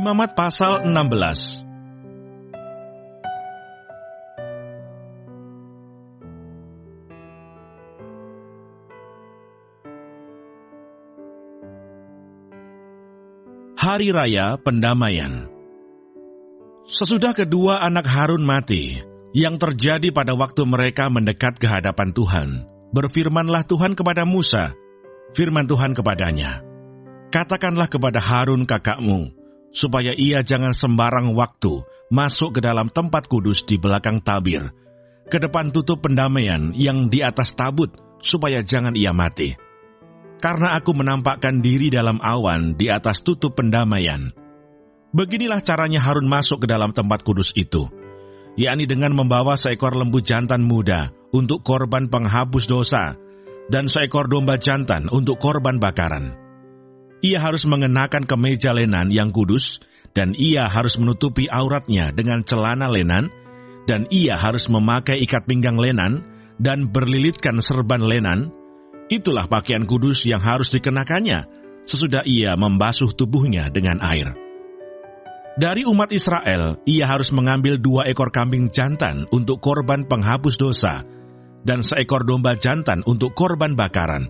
Imamat pasal 16. Hari Raya Pendamaian. Sesudah kedua anak Harun mati, yang terjadi pada waktu mereka mendekat ke hadapan Tuhan, berfirmanlah Tuhan kepada Musa, firman Tuhan kepadanya, "Katakanlah kepada Harun kakakmu, supaya ia jangan sembarang waktu masuk ke dalam tempat kudus di belakang tabir, ke depan tutup pendamaian yang di atas tabut, supaya jangan ia mati. Karena aku menampakkan diri dalam awan di atas tutup pendamaian." Beginilah caranya Harun masuk ke dalam tempat kudus itu, yakni dengan membawa seekor lembu jantan muda untuk korban penghapus dosa, dan seekor domba jantan untuk korban bakaran. Ia harus mengenakan kemeja lenan yang kudus, dan ia harus menutupi auratnya dengan celana lenan, dan ia harus memakai ikat pinggang lenan, dan berlilitkan serban lenan. Itulah pakaian kudus yang harus dikenakannya, sesudah ia membasuh tubuhnya dengan air. Dari umat Israel, ia harus mengambil 2 ekor kambing jantan untuk korban penghapus dosa, dan seekor domba jantan untuk korban bakaran.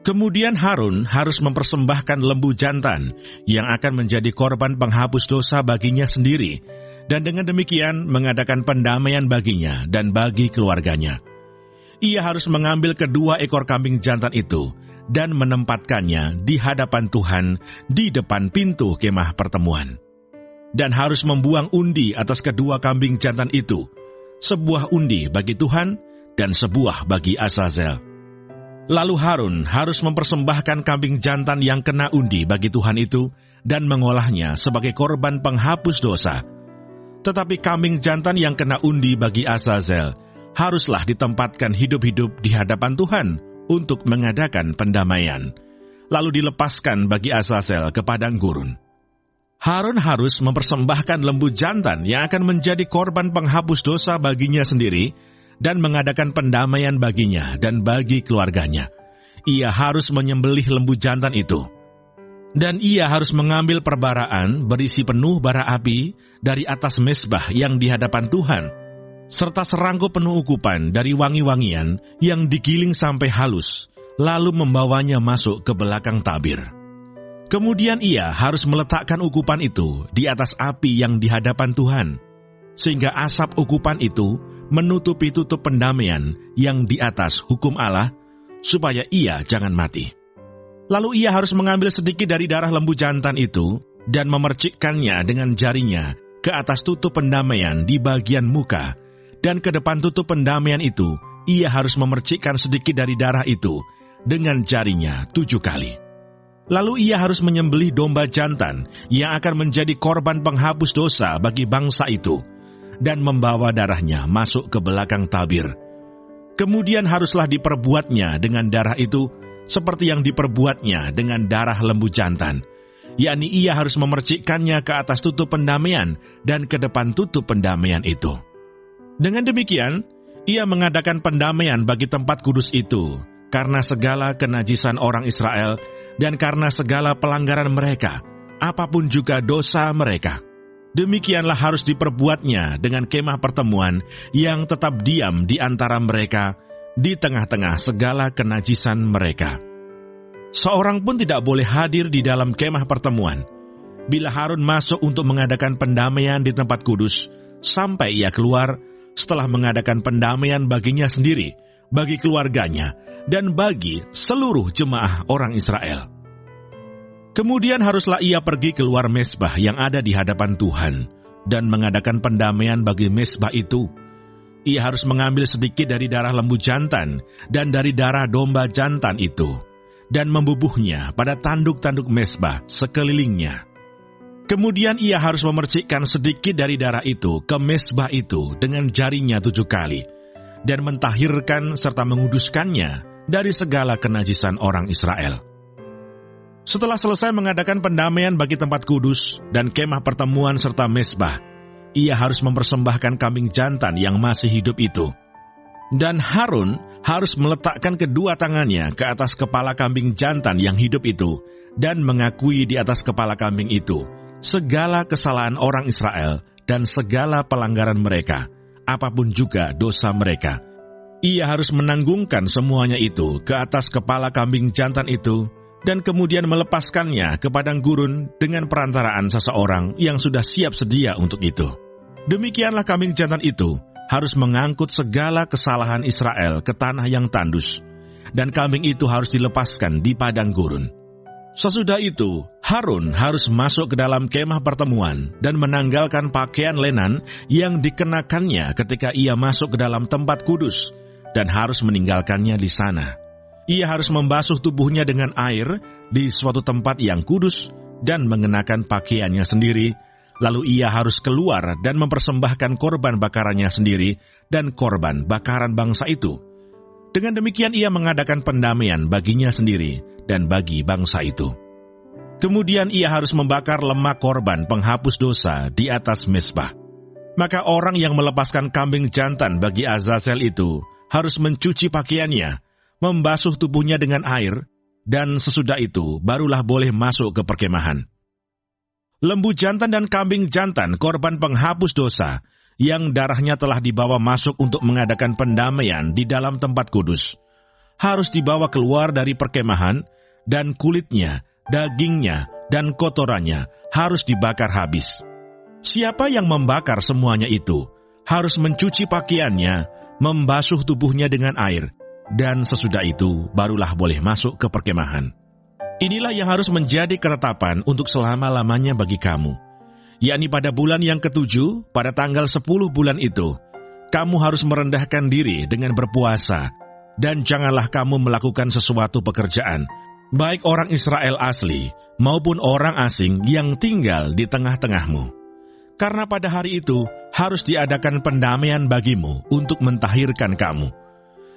Kemudian Harun harus mempersembahkan lembu jantan yang akan menjadi korban penghapus dosa baginya sendiri, dan dengan demikian mengadakan pendamaian baginya dan bagi keluarganya. Ia harus mengambil kedua ekor kambing jantan itu dan menempatkannya di hadapan Tuhan di depan pintu kemah pertemuan. Dan harus membuang undi atas kedua kambing jantan itu, sebuah undi bagi Tuhan dan sebuah bagi Azazel. Lalu Harun harus mempersembahkan kambing jantan yang kena undi bagi Tuhan itu dan mengolahnya sebagai korban penghapus dosa. Tetapi kambing jantan yang kena undi bagi Azazel haruslah ditempatkan hidup-hidup di hadapan Tuhan untuk mengadakan pendamaian, lalu dilepaskan bagi Azazel ke padang gurun. Harun harus mempersembahkan lembu jantan yang akan menjadi korban penghapus dosa baginya sendiri dan mengadakan pendamaian baginya dan bagi keluarganya. Ia harus menyembelih lembu jantan itu. Dan ia harus mengambil perbaraan berisi penuh bara api dari atas mezbah yang di hadapan Tuhan, serta serangkut penuh ukupan dari wangi-wangian yang digiling sampai halus, lalu membawanya masuk ke belakang tabir. Kemudian ia harus meletakkan ukupan itu di atas api yang di hadapan Tuhan, sehingga asap ukupan itu menutupi tutup pendamaian yang di atas hukum Allah, supaya ia jangan mati. Lalu ia harus mengambil sedikit dari darah lembu jantan itu dan memercikkannya dengan jarinya ke atas tutup pendamaian di bagian muka, dan ke depan tutup pendamaian itu ia harus memercikkan sedikit dari darah itu dengan jarinya 7 kali. Lalu ia harus menyembelih domba jantan yang akan menjadi korban penghapus dosa bagi bangsa itu, dan membawa darahnya masuk ke belakang tabir. Kemudian haruslah diperbuatnya dengan darah itu seperti yang diperbuatnya dengan darah lembu jantan, yakni ia harus memercikkannya ke atas tutup pendamaian dan ke depan tutup pendamaian itu. Dengan demikian, ia mengadakan pendamaian bagi tempat kudus itu, karena segala kenajisan orang Israel dan karena segala pelanggaran mereka, apapun juga dosa mereka. Demikianlah harus diperbuatnya dengan kemah pertemuan yang tetap diam di antara mereka, di tengah-tengah segala kenajisan mereka. Seorang pun tidak boleh hadir di dalam kemah pertemuan bila Harun masuk untuk mengadakan pendamaian di tempat kudus, sampai ia keluar setelah mengadakan pendamaian baginya sendiri, bagi keluarganya, dan bagi seluruh jemaah orang Israel. Kemudian haruslah ia pergi keluar mezbah yang ada di hadapan Tuhan, dan mengadakan pendamaian bagi mezbah itu. Ia harus mengambil sedikit dari darah lembu jantan, dan dari darah domba jantan itu, dan membubuhnya pada tanduk-tanduk mezbah sekelilingnya. Kemudian ia harus memercikkan sedikit dari darah itu ke mezbah itu dengan jarinya 7 kali, dan mentahirkan serta menguduskannya dari segala kenajisan orang Israel. Setelah selesai mengadakan pendamaian bagi tempat kudus dan kemah pertemuan serta mezbah, ia harus mempersembahkan kambing jantan yang masih hidup itu. Dan Harun harus meletakkan kedua tangannya ke atas kepala kambing jantan yang hidup itu, dan mengakui di atas kepala kambing itu, segala kesalahan orang Israel dan segala pelanggaran mereka, apapun juga dosa mereka. Ia harus menanggungkan semuanya itu ke atas kepala kambing jantan itu, dan kemudian melepaskannya ke padang gurun dengan perantaraan seseorang yang sudah siap sedia untuk itu. Demikianlah kambing jantan itu harus mengangkut segala kesalahan Israel ke tanah yang tandus, dan kambing itu harus dilepaskan di padang gurun. Sesudah itu, Harun harus masuk ke dalam kemah pertemuan dan menanggalkan pakaian lenan yang dikenakannya ketika ia masuk ke dalam tempat kudus, dan harus meninggalkannya di sana. Ia harus membasuh tubuhnya dengan air di suatu tempat yang kudus dan mengenakan pakaiannya sendiri, lalu ia harus keluar dan mempersembahkan korban bakarannya sendiri dan korban bakaran bangsa itu. Dengan demikian ia mengadakan pendamaian baginya sendiri dan bagi bangsa itu. Kemudian ia harus membakar lemak korban penghapus dosa di atas mezbah. Maka orang yang melepaskan kambing jantan bagi Azazel itu harus mencuci pakaiannya, membasuh tubuhnya dengan air, dan sesudah itu barulah boleh masuk ke perkemahan. Lembu jantan dan kambing jantan korban penghapus dosa, yang darahnya telah dibawa masuk untuk mengadakan pendamaian di dalam tempat kudus, harus dibawa keluar dari perkemahan, dan kulitnya, dagingnya, dan kotorannya harus dibakar habis. Siapa yang membakar semuanya itu, harus mencuci pakaiannya, membasuh tubuhnya dengan air, dan sesudah itu barulah boleh masuk ke perkemahan. Inilah yang harus menjadi ketetapan untuk selama-lamanya bagi kamu, yakni pada bulan yang ke-7, pada tanggal 10 bulan itu, kamu harus merendahkan diri dengan berpuasa, dan janganlah kamu melakukan sesuatu pekerjaan, baik orang Israel asli maupun orang asing yang tinggal di tengah-tengahmu. Karena pada hari itu harus diadakan pendamaian bagimu untuk mentahirkan kamu.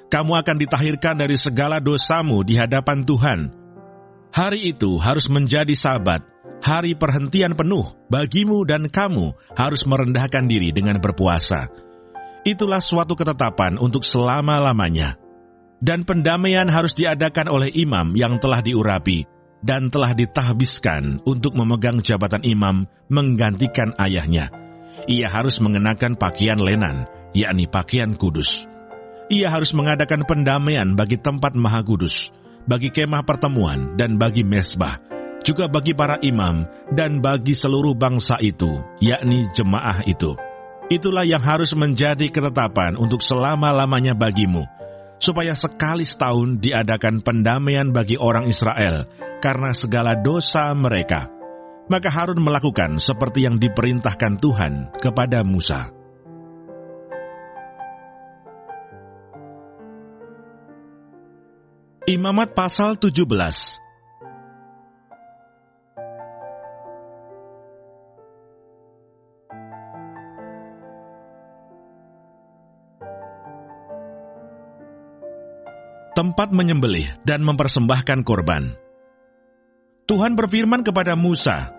Kamu akan ditahirkan dari segala dosamu di hadapan Tuhan. Hari itu harus menjadi Sabat, hari perhentian penuh bagimu, dan kamu harus merendahkan diri dengan berpuasa. Itulah suatu ketetapan untuk selama-lamanya. Dan pendamaian harus diadakan oleh imam yang telah diurapi dan telah ditahbiskan untuk memegang jabatan imam menggantikan ayahnya. Ia harus mengenakan pakaian lenan, yakni pakaian kudus. Ia harus mengadakan pendamaian bagi tempat maha kudus, bagi kemah pertemuan dan bagi mezbah, juga bagi para imam dan bagi seluruh bangsa itu, yakni jemaah itu. Itulah yang harus menjadi ketetapan untuk selama-lamanya bagimu, supaya sekali setahun diadakan pendamaian bagi orang Israel karena segala dosa mereka. Maka Harun melakukan seperti yang diperintahkan Tuhan kepada Musa. Imamat pasal 17. Tempat menyembelih dan mempersembahkan korban. Tuhan berfirman kepada Musa,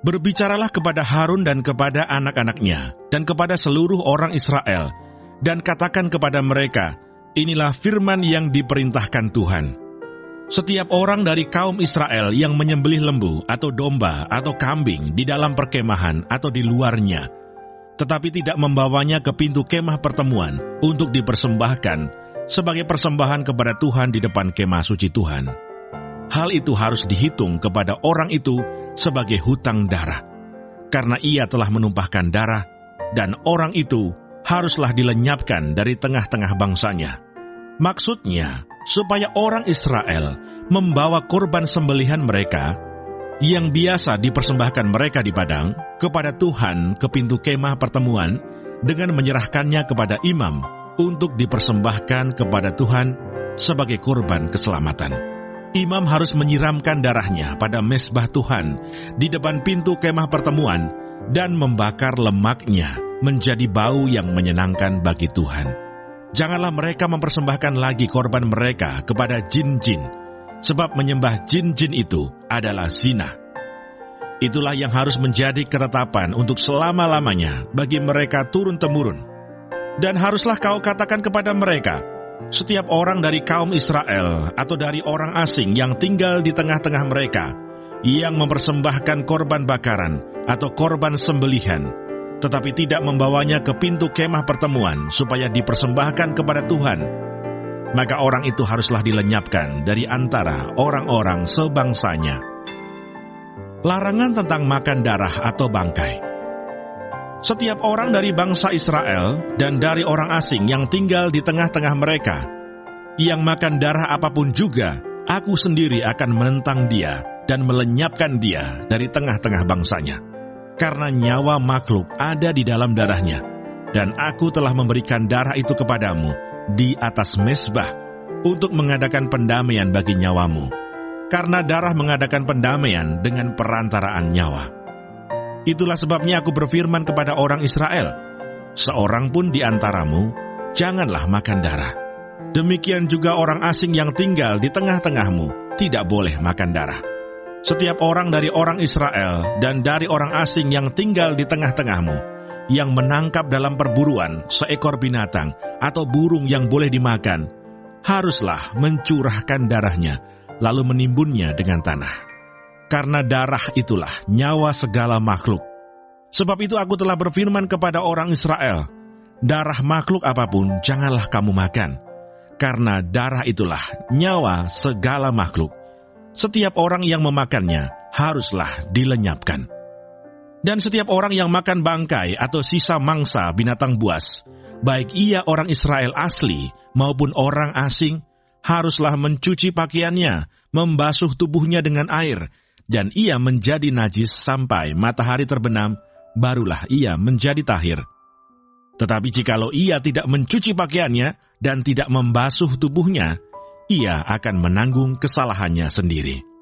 "Berbicaralah kepada Harun dan kepada anak-anaknya, dan kepada seluruh orang Israel, dan katakan kepada mereka, inilah firman yang diperintahkan Tuhan. Setiap orang dari kaum Israel yang menyembelih lembu atau domba atau kambing di dalam perkemahan atau di luarnya, tetapi tidak membawanya ke pintu kemah pertemuan untuk dipersembahkan sebagai persembahan kepada Tuhan di depan kemah suci Tuhan, hal itu harus dihitung kepada orang itu sebagai hutang darah, karena ia telah menumpahkan darah, dan orang itu haruslah dilenyapkan dari tengah-tengah bangsanya. Maksudnya, supaya orang Israel membawa korban sembelihan mereka, yang biasa dipersembahkan mereka di padang, kepada Tuhan ke pintu kemah pertemuan, dengan menyerahkannya kepada imam, untuk dipersembahkan kepada Tuhan sebagai korban keselamatan. Imam harus menyiramkan darahnya pada mezbah Tuhan di depan pintu kemah pertemuan dan membakar lemaknya menjadi bau yang menyenangkan bagi Tuhan. Janganlah mereka mempersembahkan lagi korban mereka kepada jin-jin, sebab menyembah jin-jin itu adalah zina. Itulah yang harus menjadi ketetapan untuk selama-lamanya bagi mereka turun-temurun. Dan haruslah kau katakan kepada mereka, setiap orang dari kaum Israel atau dari orang asing yang tinggal di tengah-tengah mereka, yang mempersembahkan korban bakaran atau korban sembelihan, tetapi tidak membawanya ke pintu kemah pertemuan supaya dipersembahkan kepada Tuhan, maka orang itu haruslah dilenyapkan dari antara orang-orang sebangsanya. Larangan tentang makan darah atau bangkai. Setiap orang dari bangsa Israel dan dari orang asing yang tinggal di tengah-tengah mereka, yang makan darah apapun juga, aku sendiri akan menentang dia dan melenyapkan dia dari tengah-tengah bangsanya. Karena nyawa makhluk ada di dalam darahnya, dan aku telah memberikan darah itu kepadamu di atas mezbah untuk mengadakan pendamaian bagi nyawamu. Karena darah mengadakan pendamaian dengan perantaraan nyawa. Itulah sebabnya aku berfirman kepada orang Israel, seorang pun di antaramu janganlah makan darah. Demikian juga orang asing yang tinggal di tengah-tengahmu tidak boleh makan darah. Setiap orang dari orang Israel dan dari orang asing yang tinggal di tengah-tengahmu, yang menangkap dalam perburuan seekor binatang atau burung yang boleh dimakan, haruslah mencurahkan darahnya, lalu menimbunnya dengan tanah. Karena darah itulah nyawa segala makhluk. Sebab itu aku telah berfirman kepada orang Israel, darah makhluk apapun janganlah kamu makan, karena darah itulah nyawa segala makhluk. Setiap orang yang memakannya haruslah dilenyapkan. Dan setiap orang yang makan bangkai atau sisa mangsa binatang buas, baik ia orang Israel asli maupun orang asing, haruslah mencuci pakaiannya, membasuh tubuhnya dengan air, dan ia menjadi najis sampai matahari terbenam, barulah ia menjadi tahir. Tetapi jikalau ia tidak mencuci pakaiannya dan tidak membasuh tubuhnya, ia akan menanggung kesalahannya sendiri.